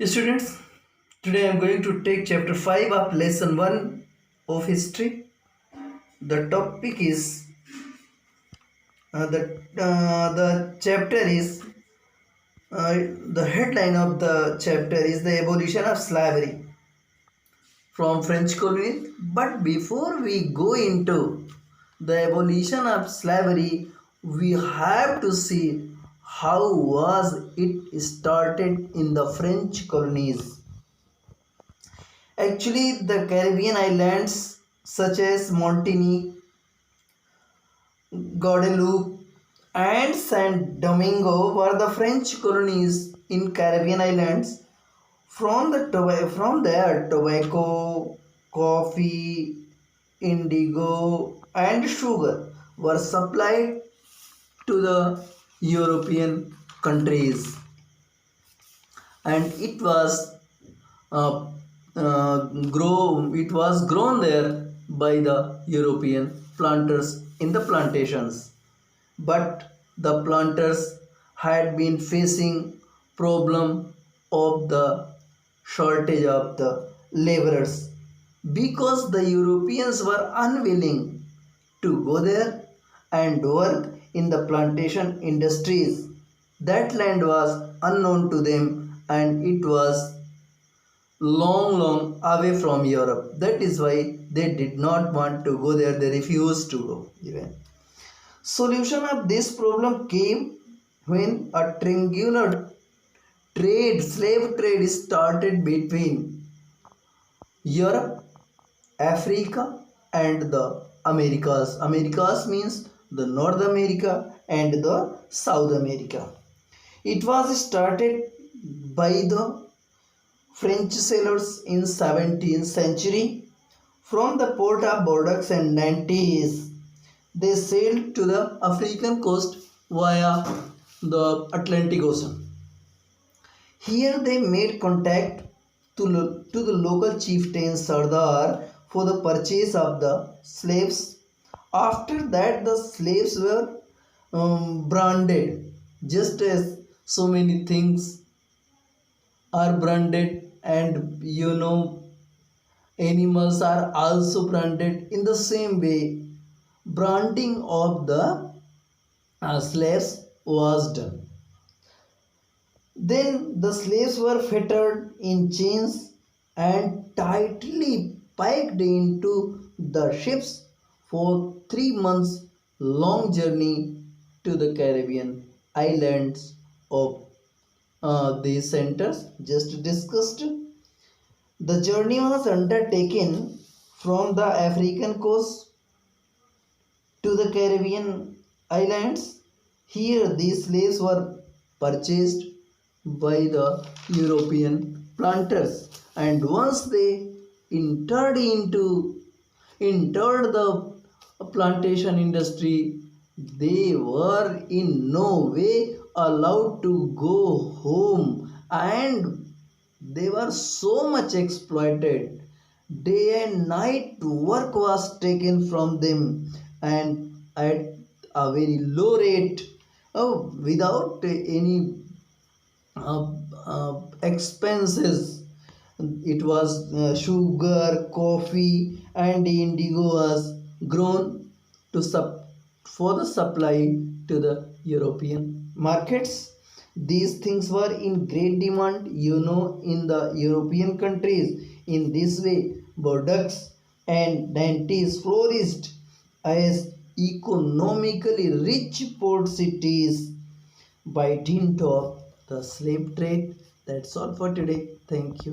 Students, today I am going to take chapter 5 of lesson 1 of history. The topic is the chapter is the headline of the chapter is the abolition of slavery from French colonies. But before we go into the abolition of slavery, we have to see how was it started in the French colonies. Actually, the Caribbean islands such as Martinique, Guadeloupe, and Saint Domingo were the French colonies in Caribbean islands. From there, tobacco, coffee, indigo, and sugar were supplied to the European countries, and uh, it was grown there by the European planters in the plantations. But the planters had been facing problem of the shortage of the laborers because the Europeans were unwilling to go there and work in the plantation industries. That land was unknown to them and it was long away from Europe. That is why they did not want to go there. They refused to go even. Solution of this problem came when a triangular slave trade started between Europe, Africa, and the Americas. Americas means the North America and the South America. It was started by the French sailors in 17th century. From the port of Bordeaux and Nantes, they sailed to the African coast via the Atlantic Ocean. Here they made contact to the local chieftain Sardar for the purchase of the slaves. After that, the slaves were branded, just as so many things are branded, and animals are also branded. In the same way, branding of the slaves was done. Then the slaves were fettered in chains and tightly packed into the ships for 3 months long journey to the Caribbean islands of these centers just discussed. The journey was undertaken from the African coast to the Caribbean islands. Here these slaves were purchased by the European planters, and once they entered the plantation industry, they were in no way allowed to go home, and they were so much exploited. Day and night work was taken from them, and at a very low rate, without any expenses. It was sugar, coffee, and indigo was grown for the supply to the European markets. These things were in great demand, in the European countries. In this way, Bordeaux and Nantes flourished as economically rich port cities by dint of the slave trade. That's all for today. Thank you.